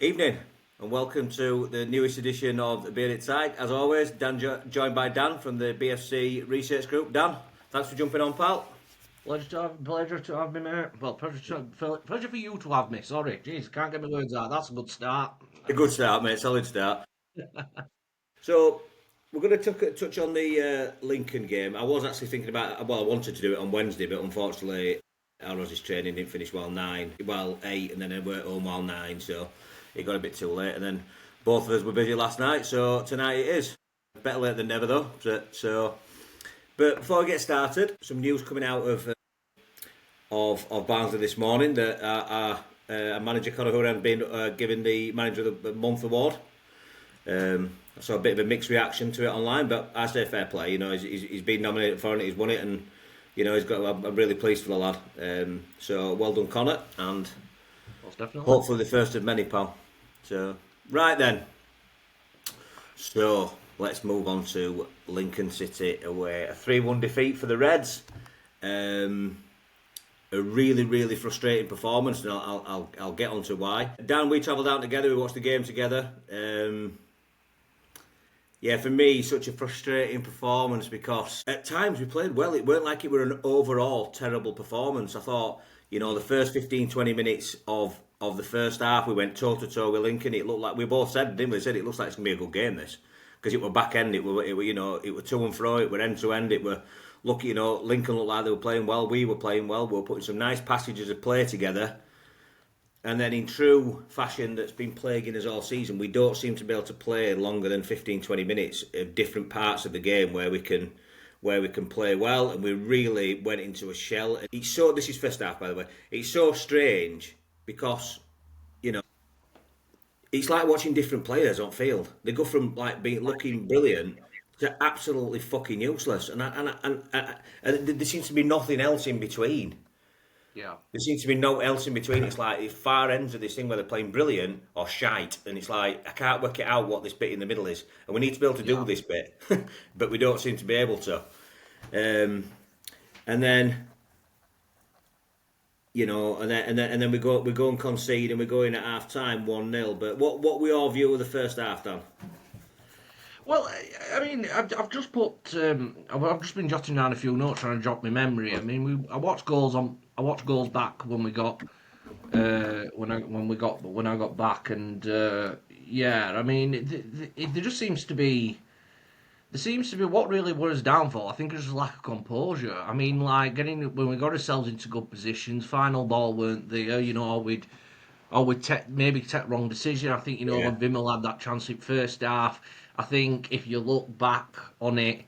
Evening, and welcome to the newest edition of the Bearded Side. As always, Dan joined by Dan from the BFC Research Group. Dan, thanks for jumping on, pal. Pleasure to have me, mate. Well, pleasure for you to have me. Sorry, jeez, can't get my words out. That's a good start. A good start, mate. Solid start. So, we're going to touch on the Lincoln game. I was actually thinking about, well, I wanted to do it on Wednesday, but unfortunately, Alroz's training didn't finish well 8, and then I worked home while 9, so it got a bit too late. And then both of us were busy last night, so tonight it is. Better late than never, though. But before I get started, some news coming out of Barnsley this morning that our manager Conor Horan has been given the Manager of the Month award. I saw a bit of a mixed reaction to it online, but I say fair play. You know, he's been nominated for it, he's won it, and you know I'm really pleased for the lad. So well done, Conor, and Most definitely. hopefully the first of many, pal. So right then, so let's move on to Lincoln City away. A 3-1 defeat for the Reds. A really frustrating performance, and I'll get on to why. Dan, we travelled down together. We watched the game together. Yeah, for me, such a frustrating performance because at times we played well. It weren't like it were an overall terrible performance. I thought, you know, the first 15-20 minutes of the first half, we went toe to toe with Lincoln. It looked like we both said, didn't we? Said it looks like it's gonna be a good game. This because it were back end. It were you know it were to and fro. It were end to end. It were lucky. You know, Lincoln looked like they were playing well. We were playing well. We were putting some nice passages of play together. And then in true fashion that's been plaguing us all season, we don't seem to be able to play longer than 15-20 minutes of different parts of the game where we can play well, and we really went into a shell. This is first half, by the way. It's so strange because, you know, it's like watching different players on field. They go from like being looking brilliant to absolutely fucking useless, and there seems to be nothing else in between. Yeah, There seems to be no else in between. It's like the far ends of this thing where they're playing brilliant or shite, and it's like I can't work it out what this bit in the middle is, and we need to be able to do yeah. this bit, but we don't seem to be able to. And then you know, and then we go and concede, and we go in at half time 1-0. But what we all view of the first half, Dan? Well, I mean, I've just put, I've just been jotting down a few notes trying to jog my memory. I mean, I watched goals back when we got, when I got back, and yeah, I mean, there just seems to be. There seems to be what really was downfall. I think it's just lack of composure. I mean, like getting when we got ourselves into good positions, final ball weren't there. You know, maybe take wrong decision. I think Yeah, when Vimmel had that chance in first half. I think if you look back on it,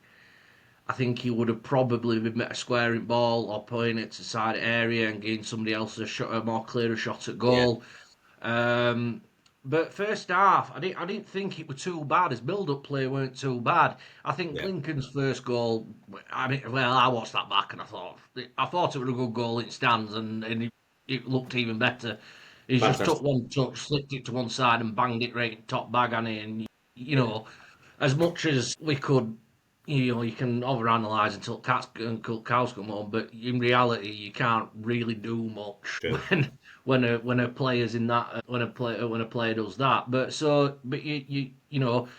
I think he would have probably been better squaring ball or putting it to side area and giving somebody else a more clearer shot at yeah, goal. Um, but first half, I didn't think it was too bad. His build-up play weren't too bad. I think yeah. Lincoln's first goal. I mean, well, I watched that back and I thought it was a good goal in stands, and it looked even better. He just took Fantastic. one touch, slipped it to one side, and banged it right top bag on it. And you know, as much as we could, you can overanalyze until cows come home, but in reality, you can't really do much True. when a player's in that when a player does that. But you know.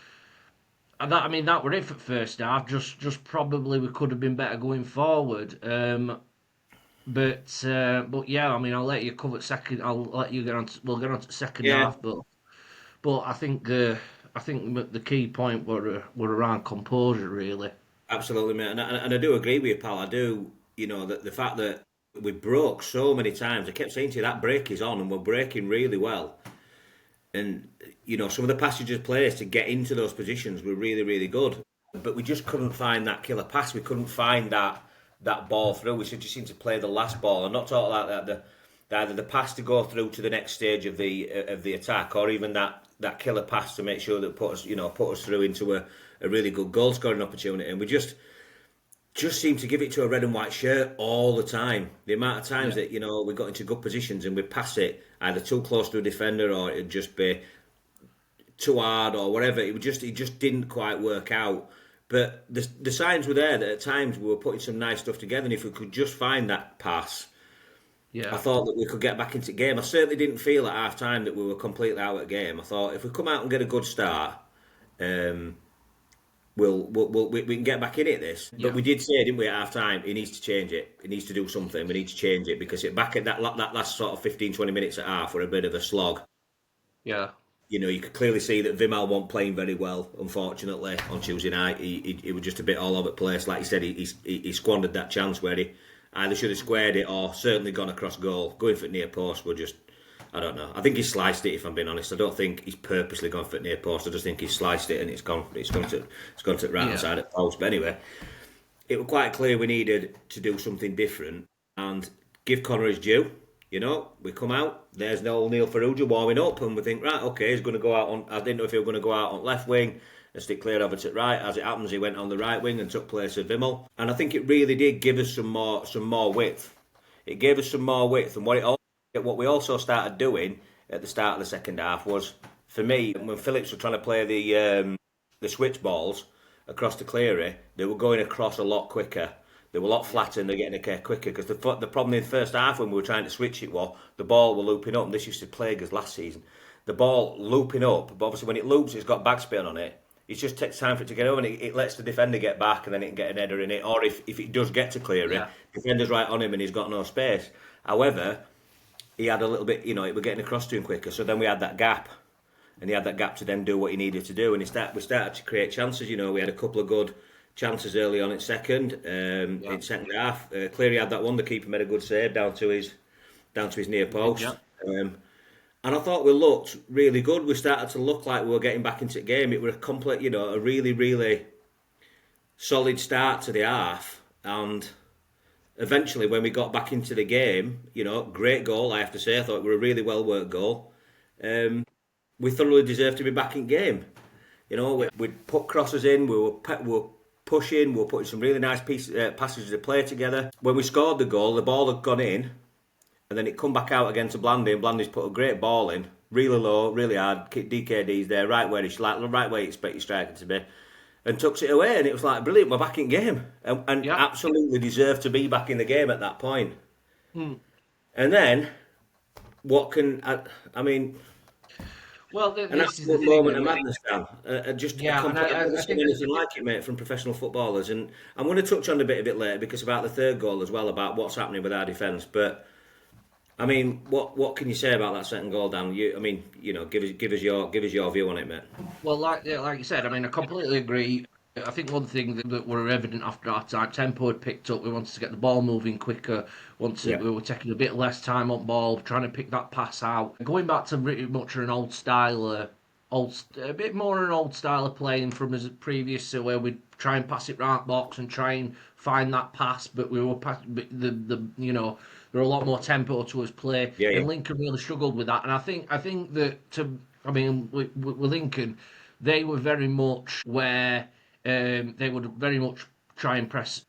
And that I mean that were it for first half. Just probably we could have been better going forward. But yeah, I mean I'll let you cover second. I'll let you get on. We'll get on to second Yeah, half. But I think the key point were around composure really. absolutely, mate. And I do agree with you, pal. I do. You know that the fact that we broke so many times. I kept saying to you that break is on, and we're breaking really well. And you know some of the passages players to get into those positions were really good, but we just couldn't find that killer pass. We couldn't find that ball through. We just seemed to play the last ball, and not talking like that. Either the pass to go through to the next stage of the attack, or even that killer pass to make sure that put us through into a really good goal scoring opportunity. And we just seem to give it to a red and white shirt all the time. The amount of times Yeah. that we got into good positions and we pass it either too close to a defender or it'd just be too hard or whatever. It just didn't quite work out. But the signs were there that at times we were putting some nice stuff together, and if we could just find that pass, I Yeah, thought that we could get back into the game. I certainly didn't feel at half time that we were completely out of the game. I thought if we come out and get a good start, um, we can get back in it. This, but yeah, we did say, didn't we, at half time? He needs to change it. He needs to do something. We need to change it because back at that last sort of 15, 20 minutes at half were a bit of a slog. yeah, You know, you could clearly see that Vimal wasn't playing very well. Unfortunately, on Tuesday night, he was just a bit all over the place. Like you said, he squandered that chance where he either should have squared it or certainly gone across goal. Going for near post were just, I don't know. I think he sliced it. If I'm being honest, I don't think he's purposely gone for near post. I just think he sliced it and it's gone to the right hand yeah, side of the post. But anyway, it was quite clear we needed to do something different and give Connor his due. You know, we come out, there's no Neil Farrugia warming up, and we think, right, okay, he's going to go out on. I didn't know if he was going to go out on left wing and stick clear over to right. As it happens, he went on the right wing and took place of Vimmel. And I think it really did give us some more width. It gave us some more width, and what we also started doing at the start of the second half was, for me, when Phillips were trying to play the switch balls across to Cleary, they were going across a lot quicker. They were a lot yeah, flatter and they're getting a care quicker because the problem in the first half when we were trying to switch it was the ball were looping up. And this used to plague us last season. The ball looping up, but obviously when it loops, it's got backspin on it. It just takes time for it to get over and it lets the defender get back and then it can get an header in it. Or if it does get to Cleary, yeah, defender's right on him and he's got no space. However, he had a little bit, it was getting across to him quicker. So then we had that gap and he had that gap to then do what he needed to do. And we started to create chances. We had a couple of good chances early on in yeah. in second half. Cleary had that one. The keeper made a good save down to his near Yeah. post. And I thought we looked really good. We started to look like we were getting back into the game. It was a complete, a really, really solid start to the half. And eventually, when we got back into the game, great goal. I have to say, I thought it was a really well worked goal. We thoroughly deserved to be back in game. Yeah. We'd put crosses in. We were pushing. We were putting some really nice passages of play together. When we scored the goal, the ball had gone in, and then it come back out again to Blandy, and Blandy's put a great ball in, really low, really hard. DKD's there, right where right where you expect your striker to be, and tucks it away. And it was like brilliant. We're back in game, and Yeah. absolutely deserved to be back in the game at that point. Hmm. And then what can I mean? Well, An this is the absolute thing. moment of madness, Dan. Just a Yeah, and complete. I've never I seen think anything like it, mate, from professional footballers. And I'm going to touch on a bit later because about the third goal as well, about what's happening with our defence. But I mean, what can you say about that second goal, Dan? Give us your view on it, mate. well, like you said, I mean, I completely agree. I think one thing that were evident after our time, tempo had picked up. We wanted to get the ball moving quicker. Yeah, We were taking a bit less time on ball, trying to pick that pass out. Going back to pretty much an old style, a bit more an old style of playing from as previous, where we'd try and pass it right box and try and find that pass. But we were but there were a lot more tempo to his play, yeah, yeah, and Lincoln really struggled with that. And I think that I mean, with Lincoln, they were very much where they would very much try and press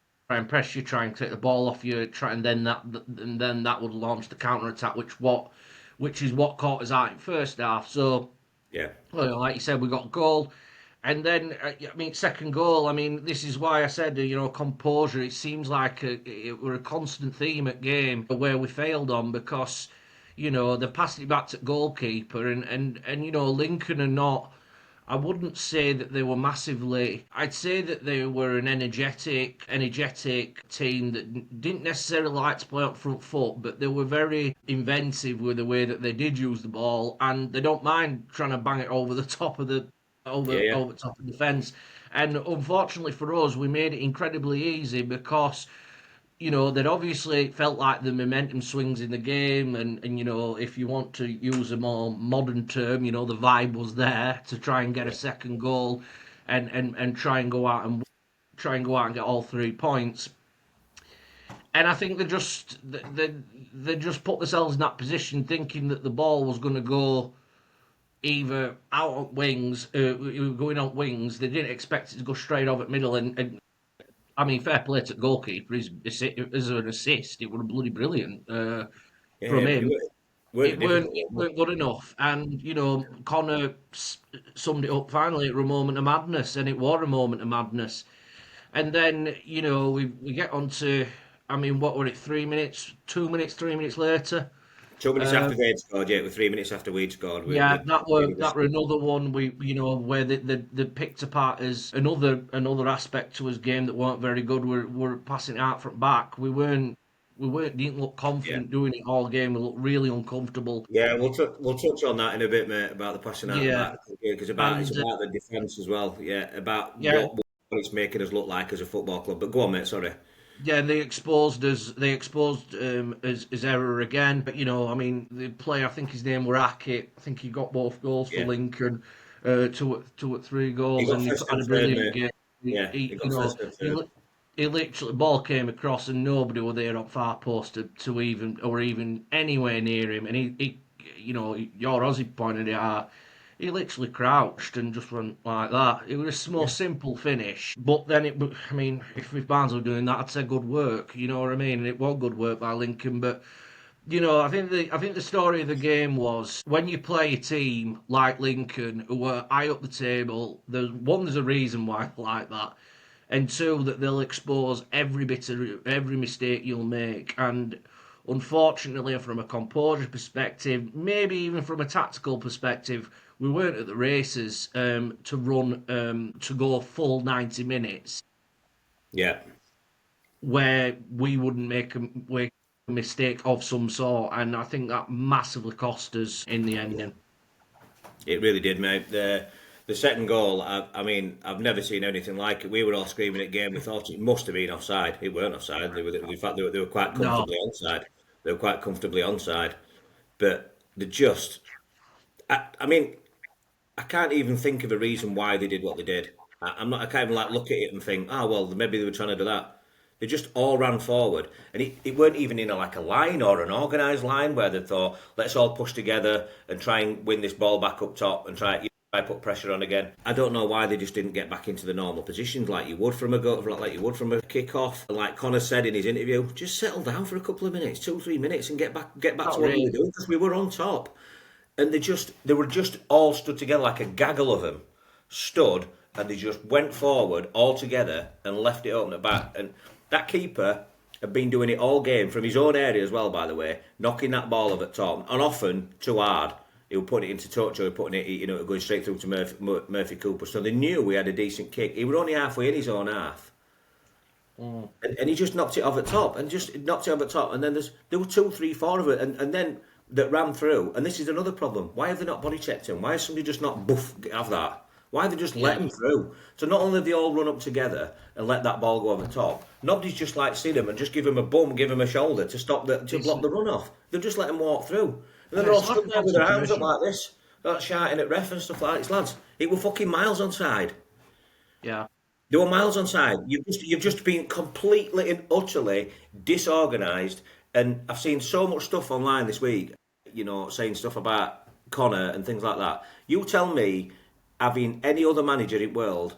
you, try and take the ball off you, and then that would launch the counter attack, which is what caught us out in first half. So, yeah, well, like you said, we got goal. And then, I mean, second goal. I mean, this is why I said, composure. It seems like it were a constant theme at game where we failed on because, they passed it back to goalkeeper and Lincoln are not. I wouldn't say that they were massively. I'd say that they were an energetic team that didn't necessarily like to play on front foot, but they were very inventive with the way that they did use the ball, and they don't mind trying to bang it over the top of the yeah, yeah, over top of the fence. And unfortunately for us, we made it incredibly easy because they'd obviously felt like the momentum swings in the game, and if you want to use a more modern term, the vibe was there to try and get a second goal, and try and go out and get all 3 points. And I think they just put themselves in that position, thinking that the ball was going to go either out on wings, going on wings. They didn't expect it to go straight over the middle, and I mean, fair play to the goalkeeper. As an assist, it was bloody brilliant yeah. from It him. weren't a difficult It one. weren't good enough, and Connor summed it up finally. It was a moment of madness, and it was a moment of madness. And then we get on to I mean, what were it? 3 minutes, 2 minutes, 3 minutes later. 2 minutes after they'd scored, yeah, with 3 minutes after we'd scored, Yeah, we that were another one where they picked apart as another aspect to his game that weren't very good. We're passing it out from back. We didn't look yeah. confident doing it all game. We looked really uncomfortable. Yeah, we'll touch on that in a bit, mate, about the passing out the Yeah, back, because it's and about the defence as well. Yeah, about yeah, what it's making us look like as a football club. But go on, mate. Sorry. yeah, they exposed us. They exposed his error again. But I mean, the player, I think his name were Hackett. I think he got both goals for Yeah, Lincoln, two at three he goals, got and he first had and a third, brilliant mate. game. Yeah, he got first and third. He literally ball came across and nobody were there on far post to even anywhere near him. And your Aussie pointed it out. He literally crouched and just went like that. It was a more Yeah, simple finish, but then I mean, if Barnes were doing that, I'd say good work. You know what I mean? And it was good work by Lincoln, but I think the story of the game was when you play a team like Lincoln who were high up the table. There's a reason why I like that, and two, that they'll expose every mistake you'll make. And unfortunately, from a composure perspective, maybe even from a tactical perspective, we weren't at the races to go full 90 minutes yeah. where we wouldn't make a mistake of some sort, and I think that massively cost us in the ending. It really did, mate. The second goal, I mean, I've never seen anything like it. We were all screaming at game. We thought it must have been offside. It weren't offside. In fact, they were quite No, comfortably onside. They were quite comfortably onside. But they just, I mean, I can't even think of a reason why they did what they did. I can't even like look at it and think, oh well, maybe they were trying to do that. They just all ran forward, and it weren't even in like a line or an organised line where they thought, let's all push together and try and win this ball back up top and try put pressure on again. I don't know why they just didn't get back into the normal positions like you would from a go, like you would from a kick off. And like Connor said in his interview, just settle down for a couple of minutes, 2 3 minutes, and get back to not what you really. were doing because we were on top. And they were just all stood together like a gaggle of them, stood, and they just went forward all together and left it open at back. And that keeper had been doing it all game from his own area as well, by the way, knocking that ball up at top, and often too hard. He would put it into touch, or putting it, going straight through to Murphy Cooper. So they knew we had a decent kick. He was only halfway in his own half. And he just knocked it off at top, and just knocked it off at top. And then there were two, three, four of it, and then that ran through. And this is another problem. Why have they not body checked him? Why has somebody just not have that? Why have they just let Yeah, him through? So not only have they all run up together and let that ball go over the top, nobody's just like seen him and just give him a bum, give him a shoulder to it's block the run off. They've just let him walk through. And then yeah, they're all it's lack stood of there with their hands up concentration. like this, like shouting at ref and stuff like this. Lads, it were fucking miles on side. Yeah, They were miles on side. You've just been completely and utterly disorganised. And I've seen so much stuff online this week, saying stuff about Connor and things like that. You tell me, having any other manager in the world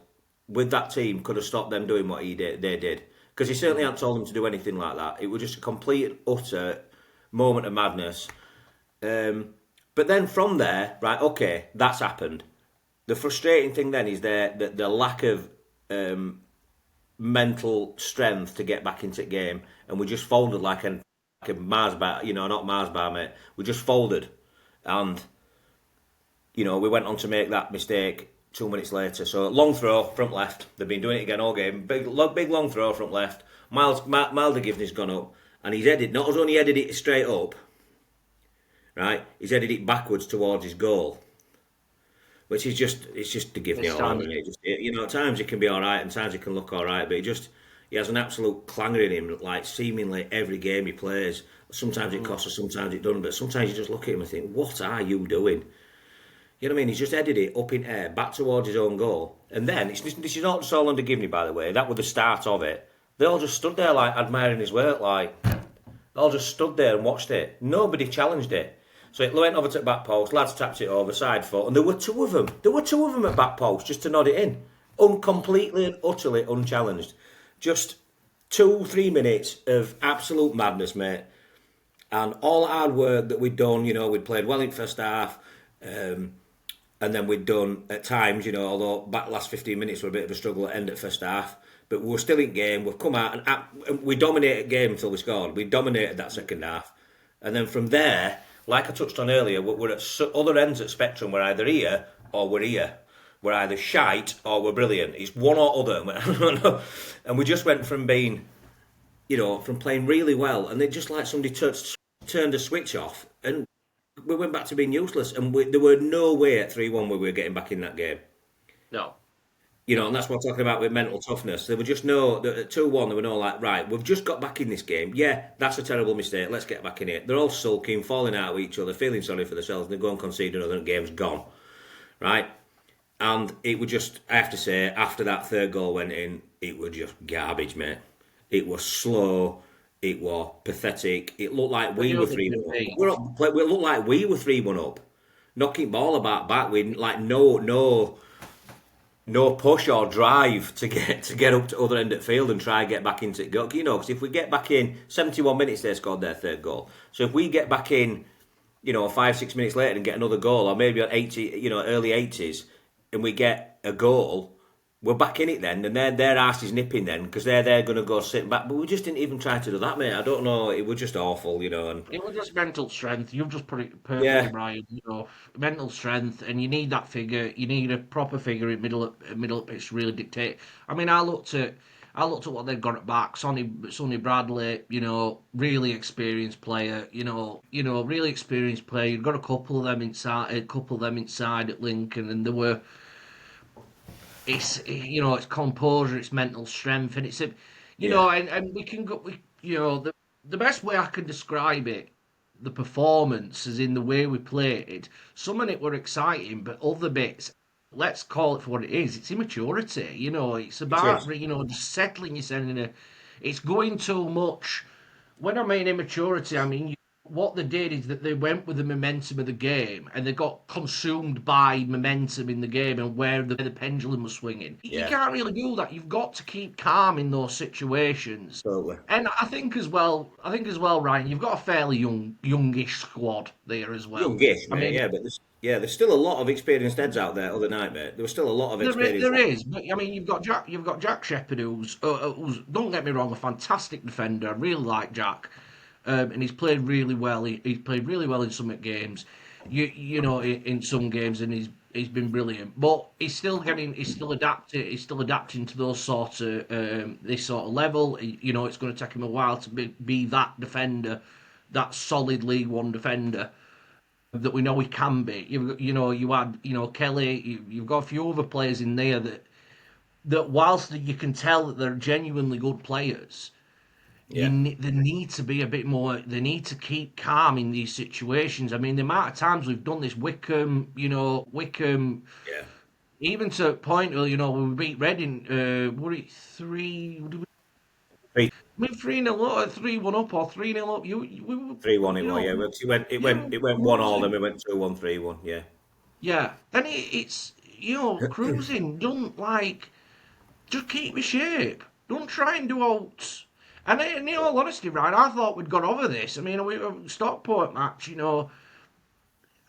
with that team could have stopped them doing what they did. Because he certainly hadn't told them to do anything like that. It was just a complete, utter moment of madness. But then from there, right, okay, that's happened. The frustrating thing then is the lack of mental strength to get back into the game, and we just folded like a Mars bar, not Mars bar, mate. We just folded, and we went on to make that mistake 2 minutes later. So long throw front left. They've been doing it again all game. Big long throw front left. Miles Givney's gone up, and he's headed. Not only headed it straight up, right? He's headed it backwards towards his goal, which is just to give me it's all over. standard. At times it can be all right, and times it can look all right, but he has an absolute clanger in him. Like seemingly every game he plays, sometimes it costs us, sometimes it doesn't. But sometimes you just look at him and think, "What are you doing?" You know what I mean? He's just headed it up in air, back towards his own goal, and then this is not just all under Givney, by the way. That was the start of it. They all just stood there like admiring his work, like they all just stood there and watched it. Nobody challenged it. So it went over to the back post. Lads tapped it over side foot, and there were two of them. There were two of them at back post just to nod it in, completely and utterly unchallenged. Just 2 3 minutes of absolute madness, mate. And all the hard work that we'd done, we'd played well in first half, and then we'd done at times, although back last 15 minutes were a bit of a struggle at end at first half. but we were still in game. We've come out and we dominated game until we scored. We dominated that second half, and then from there, like I touched on earlier, we're at other ends of spectrum. We're either here or we're here. We're either shite or we're brilliant. It's one or other, and we just went from being, from playing really well, and then just like somebody turned a switch off, and we went back to being useless. And there were no way at 3-1 we were getting back in that game. No. And that's what I'm talking about with mental toughness. There were just no, at 2-1, there were no like, right, we've just got back in this game. Yeah, that's a terrible mistake. Let's get back in it. They're all sulking, falling out with each other, feeling sorry for themselves, and they go and concede another, and the game's gone. Right? And it was just, I have to say, after that third goal went in, it was just garbage, mate. It was slow. It was pathetic. It looked like we were 3-1 up. It looked like we were 3-1 up. Knocking ball about back with like no push or drive to get up to other end of the field and try and get back into it. Because if we get back in 71 minutes, they scored their third goal. So if we get back in, 5-6 minutes later and get another goal, or maybe on 80, early 80s, and we get a goal, we're back in it then, and their arse is nipping then because they're going to go sit back. But we just didn't even try to do that, mate. I don't know. It was just awful, And it was just mental strength. You've just put it perfectly, Brian. Mental strength, and you need that figure. You need a proper figure in middle of pitch to really dictate. I mean, I looked at what they've got at back. Sonny Bradley, really experienced player. Really experienced player. You've got a couple of them inside at Lincoln, and there were. It's composure, it's mental strength, and and we can go. The best way I can describe it, the performance, is in the way we played. Some of it were exciting, but other bits, let's call it for what it is. It's immaturity. It's about just settling yourself in a. It's going too much. When I mean immaturity, I mean what they did is that they went with the momentum of the game and they got consumed by momentum in the game and where the pendulum was swinging. You can't really do that. You've got to keep calm in those situations. Totally. And I think as well, Ryan, you've got a fairly youngish squad there as well. Youngish, mate, but there's still a lot of experienced heads out there. Other night, mate, there was still a lot of experience. There is, but I mean, you've got Jack Shepherd, who's don't get me wrong, a fantastic defender. I really like Jack. And he's played really well. He's played really well in some games, in some games, and he's been brilliant. But he's still adapting to those sort of this sort of level. It's going to take him a while to be that defender, that solid League One defender that we know he can be. You had Kelly. You've got a few other players in there that whilst you can tell that they're genuinely good players. Yeah. They need to be a bit more. They need to keep calm in these situations. I mean, the amount of times we've done this, Wickham, even to a point where when we beat Reading, were it 3? Three. We 3-0 up, 3-1 up, or 3-0 up. 3-1 it was. It went 1-1, then we went 2-1, 3-1. Yeah. Yeah, and it's cruising. Don't just keep your shape. Don't try and do outs. And in all honesty, Ryan, I thought we'd got over this. I mean, we Stockport match, all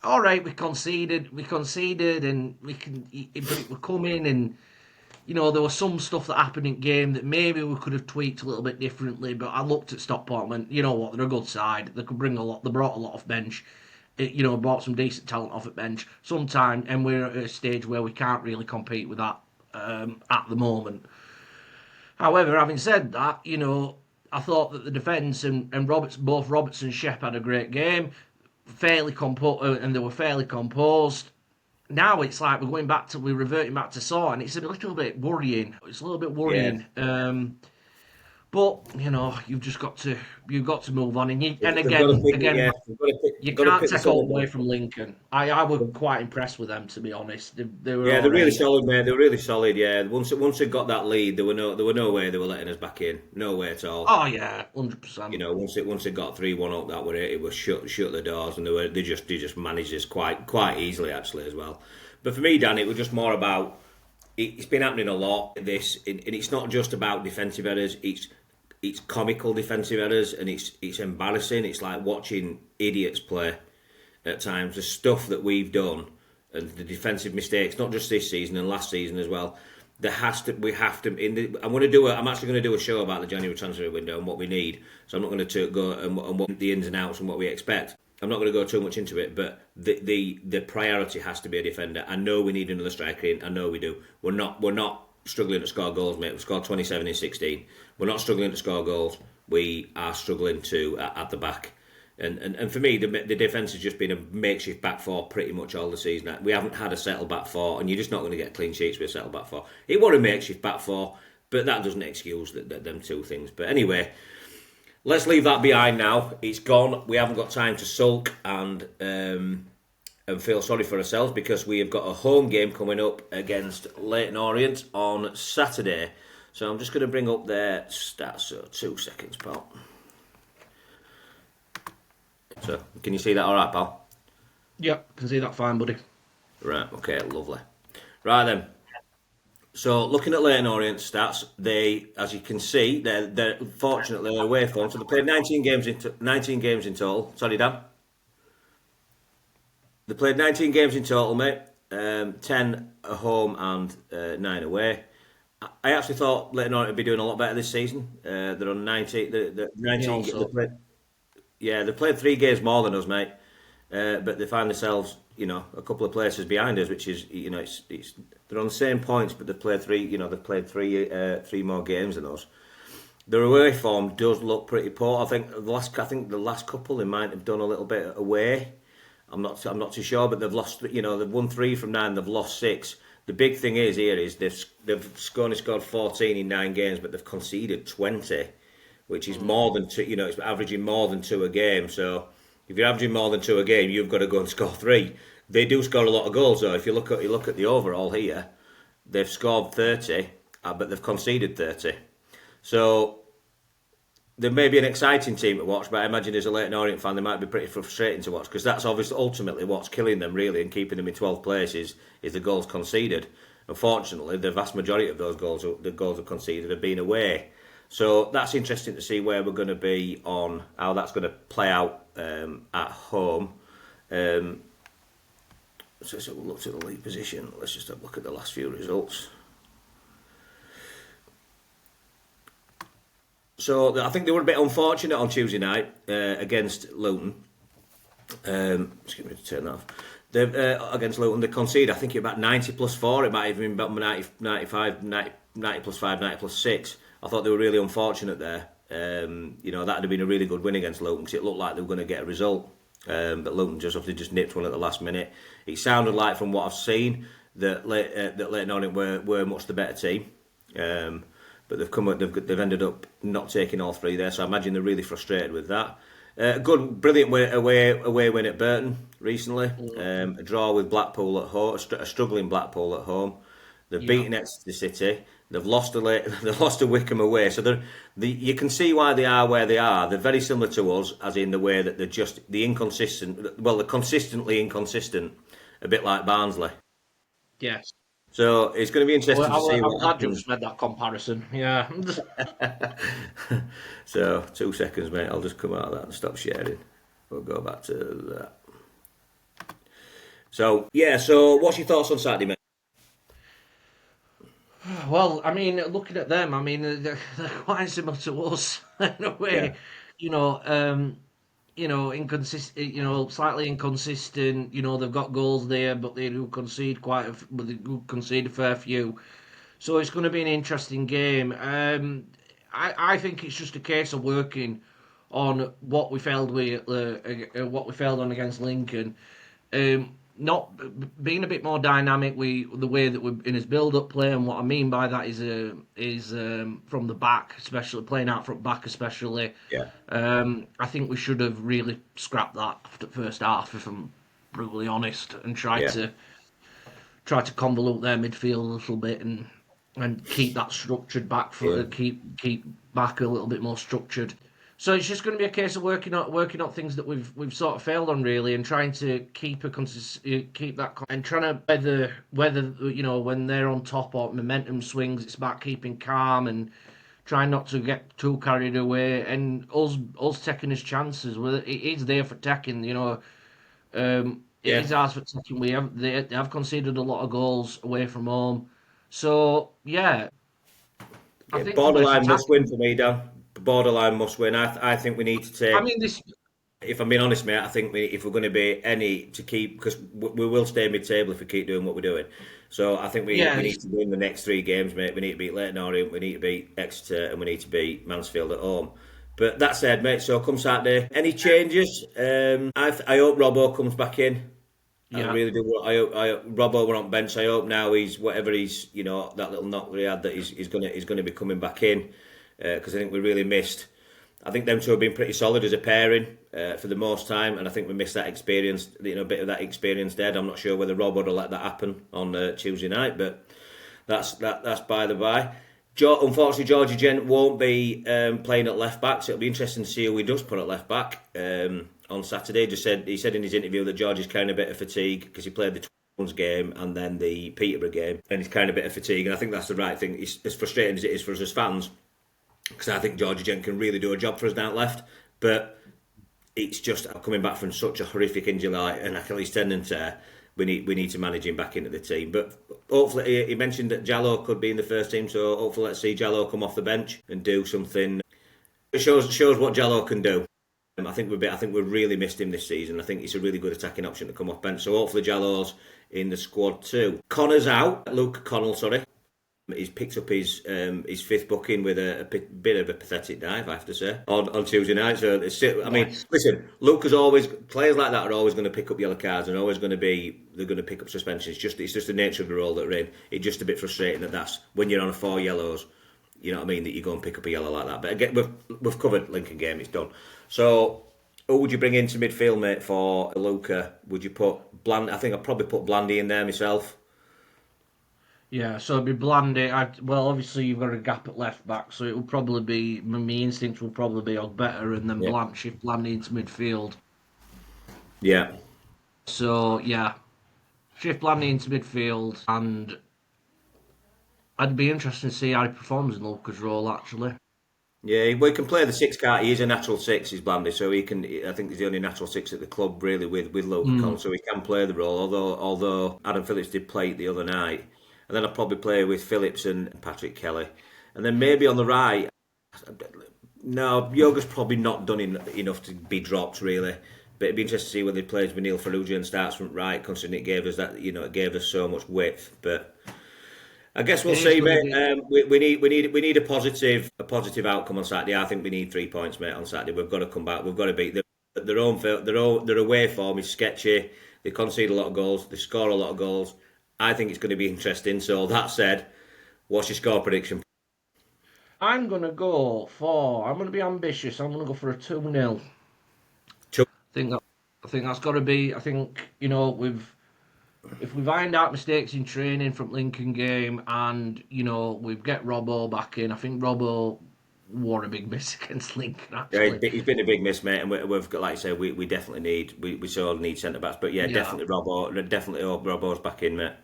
right, we conceded, and but it would come in, and there was some stuff that happened in game that maybe we could have tweaked a little bit differently. But I looked at Stockport and went, you know what, they're a good side. They could bring a lot. They brought a lot off bench. Brought some decent talent off at bench. Sometime, and we're at a stage where we can't really compete with that at the moment. However, having said that, I thought that the defence and both Roberts and Shep had a great game, and they were fairly composed. Now it's like we're reverting back to Saw, and it's a little bit worrying. It's a little bit worrying. Yeah. But you've got to move on, you can't take all away from Lincoln. I was quite impressed with them, to be honest. They're really solid, mate. They're really solid. Yeah, once they got that lead, there were no way they were letting us back in. No way at all. Oh yeah, 100%. Once it got 3-1 up, that were it. It was shut the doors, and they just managed us quite easily actually as well. But for me, Dan, it was just more about. It's been happening a lot. And it's not just about defensive errors. It's comical defensive errors, and it's embarrassing. It's like watching idiots play at times. The stuff that we've done and the defensive mistakes, not just this season and last season as well. we have to. I'm actually going to do a show about the January transfer window and what we need. So I'm not going to go and what the ins and outs and what we expect. I'm not going to go too much into it, but the priority has to be a defender. I know we need another striker in. I know we do. We're not struggling to score goals, mate. We scored 27 in 16. We're not struggling to score goals. We are struggling to at the back. And for me, the defence has just been a makeshift back four pretty much all the season. We haven't had a settled back four, and you're just not going to get clean sheets with a settled back four. It was a makeshift back four, but that doesn't excuse them two things. But anyway, let's leave that behind now. It's gone. We haven't got time to sulk and feel sorry for ourselves because we have got a home game coming up against Leyton Orient on Saturday. So I'm just going to bring up their stats. So 2 seconds, pal. So, can you see that all right, pal? Yep, can see that fine, buddy. Right, okay, lovely. Right then. So, looking at Leyton Orient stats, they, as you can see, they're fortunately away form. So they played 19 games in total. Sorry, Dan. They played 19 games in total, mate. 10 at home and 9 away. I actually thought Leyton Orient would be doing a lot better this season. They're on 19. The Me 19. They also. played. Yeah, they played 3 games more than us, mate. But they find themselves, a couple of places behind us, which is, it's they're on the same points, but they've played three more games than us. Their away form does look pretty poor. I think the last couple they might have done a little bit away. I'm not too sure, but they've lost. They've won 3 from 9. They've lost 6. The big thing is they've only scored 14 in 9 games, but they've conceded 20, which is more than two. It's averaging more than 2 a game. So if you're averaging more than 2 a game, you've got to go and score 3. They do score a lot of goals, though. If you look at the overall here, they've scored 30, but they've conceded 30. So they may be an exciting team to watch, but I imagine as a Leyton Orient fan, they might be pretty frustrating to watch because that's obviously ultimately what's killing them really and keeping them in 12th place is the goals conceded. Unfortunately, the vast majority of those goals, the goals have conceded, have been away. So that's interesting to see where we're going to be on how that's going to play out at home. So we'll look at the league position. Let's just have a look at the last few results. So I think they were a bit unfortunate on Tuesday night against Luton. Just give me to turn that off. Against Luton, they conceded, I think, about 90 plus 4. It might have been about 90, 95, 90 plus 5, 90 plus 6. I thought they were really unfortunate there. That would have been a really good win against Luton because it looked like they were going to get a result. But Luton just nipped one at the last minute. It sounded like, from what I've seen, that Leyton Orient were much the better team. But they've ended up not taking all 3 there, so I imagine they're really frustrated with that. Brilliant away win at Burton recently. A draw with Blackpool at home, a struggling Blackpool at home. They've beaten Exeter City. They've lost to Wickham away. So you can see why they are where they are. They're very similar to us, as in the way that they're just they're consistently inconsistent, a bit like Barnsley. Yes. So it's going to be Well, interesting to see I'm what glad you happens. just made that comparison. Yeah. So 2 seconds, mate. I'll just come out of that and stop sharing. We'll go back to that. So yeah. So what's your thoughts on Saturday, mate? Well, I mean, looking at them, I mean, they're quite similar to us in a Yeah. way. You know, inconsistent. Slightly inconsistent. They've got goals there, but they do concede but they do concede a fair few. So it's going to be an interesting game. I think it's just a case of working on what we failed on against Lincoln. Not being a bit more dynamic. The way that we're in his build-up play, and what I mean by that is from the back, especially playing out front back, especially. Yeah. I think we should have really scrapped that after the first half, if I'm brutally honest, and tried Yeah. to convolute their midfield a little bit and keep that structured back for Yeah. keep back a little bit more structured. So it's just going to be a case of working on things that we've sort of failed on really, and trying to keep that and trying to whether when they're on top or momentum swings, it's about keeping calm and trying not to get too carried away, and us taking his chances. Well, it is there for taking. It Yeah. is ours for taking. They have conceded a lot of goals away from home, So yeah, I Yeah, think from this borderline must win attacking, for me, Dan. Borderline must win. I think we need to I take. mean this, If I'm being honest, mate, I think if we're going to be any to keep, because we will stay mid-table if we keep doing what we're doing. So I think we yeah, need to win the next three games, mate. We need to beat Leyton Orient, we need to beat Exeter, and we need to beat Mansfield at home. But that said, mate, so come Saturday, any changes? I hope Robbo comes back in. I yeah, really do. I hope Robbo were on bench. I hope now he's whatever he's that little knock that he had that he's gonna be coming back in because I think we really missed. I think them two have been pretty solid as a pairing for the most time, and I think we missed that experience. A bit of that experience dead. I'm not sure whether Rob would have let that happen on Tuesday night, but that's by the by. Unfortunately, Georgie Gent won't be playing at left back, so it'll be interesting to see who he does put at left back on Saturday. He said in his interview that George is carrying a bit of fatigue because he played the Twins game and then the Peterborough game, and he's carrying a bit of fatigue. And I think that's the right thing. It's as frustrating as it is for us as fans, because I think Georgie Gent can really do a job for us down left, but it's just coming back from such a horrific injury like an Achilles tendon tear. We need to manage him back into the team. But hopefully, he mentioned that Jallo could be in the first team, so hopefully let's see Jallo come off the bench and do something. It shows what Jallo can do. I think we've really missed him this season. I think he's a really good attacking option to come off bench. So hopefully Jallo's in the squad too. Connor's out. Luke Connell, sorry. He's picked up his fifth booking with a bit of a pathetic dive, I have to say, on Tuesday night. So I mean, nice. listen, Luke is always players like that are always going to pick up yellow cards and always going to be they're going to pick up suspensions. It's just the nature of the role that we're in. It's just a bit frustrating that's when you're on 4 yellows. You know what I mean? That you go and pick up a yellow like that. But again, we've covered Lincoln game. It's done. So who would you bring into midfield, mate, for Luca? Would you put Bland? I think I'd probably put Blandy in there myself. Yeah, so it'd be Blandy. Well, obviously you've got a gap at left back, so it will probably be my instincts will probably be better, and then Yeah. Shift Blandy into midfield. Yeah. So yeah, shift Blandy into midfield, and I'd be interested to see how he performs in Luca's role actually. Yeah, we can play the six card. He is a natural six, he's Blandy, so he can. I think he's the only natural six at the club, really, with Luke Mm, Collins, so he can play the role. Although Adam Phillips did play it the other night, and then I'll probably play with Phillips and Patrick Kelly, and then maybe on the right. No, Yoga's probably not done enough to be dropped, really. But it'd be interesting to see whether he plays with Neil Ferrugia and starts from right, considering it gave us that. It gave us so much width, but. I guess we'll it is see, going to mate. be. We need a positive outcome on Saturday. I think we need 3 points, mate. On Saturday, we've got to come back. We've got to beat them. Their away form is sketchy. They concede a lot of goals. They score a lot of goals. I think it's going to be interesting. So that said, what's your score prediction? I'm going to be ambitious. I'm going to go for a 2-0. Two. Think that I think that's got to be. I think if we've ironed out mistakes in training from Lincoln game, and we get Robbo back in. I think Robbo wore a big miss against Lincoln Yeah, actually. he's been a big miss, mate, and we've got, like I say, we definitely we sort of need centre backs. But yeah, Yeah. definitely hope Robbo's back in, mate.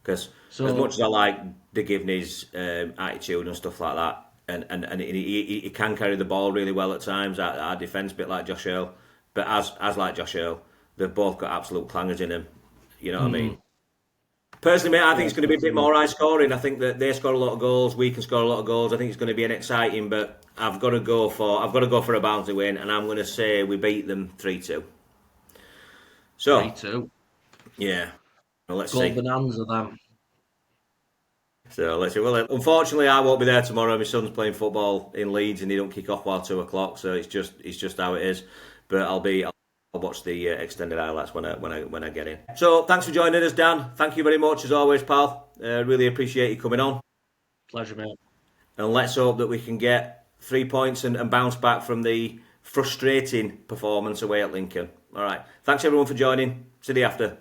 Because as So much as I like De Givney's attitude and stuff like that, and he can carry the ball really well at times. Our defence, a bit like Josh Earl, but as like Josh Earl, they've both got absolute clangers in them. You know what I mm, mean? Personally, mate, I think yeah, it's going to be a bit more high scoring. I think that they score a lot of goals, we can score a lot of goals. I think it's going to be an exciting, but I've got to go for a bounty win, and I'm going to say we beat them 3-2. three So two. yeah, well, let's Goal see. bonanza then. So let's see. Well, unfortunately, I won't be there tomorrow. My son's playing football in Leeds, and he don't kick off while 2 o'clock. So it's just how it is. But I'll watch the extended highlights when I get in. So thanks for joining us, Dan. Thank you very much as always, pal. Really appreciate you coming on. Pleasure, mate. And let's hope that we can get 3 points and bounce back from the frustrating performance away at Lincoln. All right. Thanks everyone for joining. See you after.